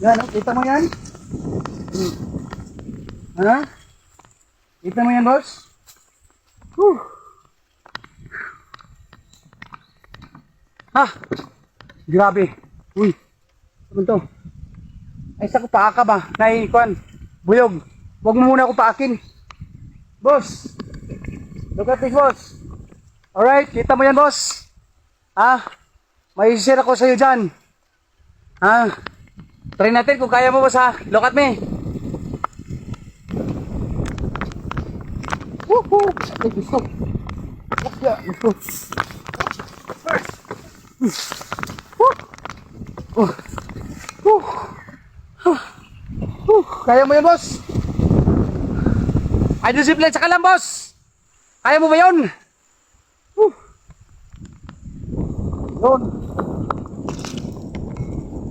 Yan, oh, kita mo yan? Ha? Kita mo yan, boss? Ha? Grabe. Uy. Ano to? Ay, sa ko paaka ba? Naikuan. Buyog. Huwag mo muna ako paakin. Boss. Look at this, boss. Alright, kita mo yan, boss. Ha? May share ako sa'yo dyan. Ha? Try natin kung kaya mo, boss, ha? Look at me. Woohoo! Ay, gusto. Yeah, gusto. Kaya mo yun, boss? Ay, discipline sa kalam, boss. Kaya mo ba yun? Yun.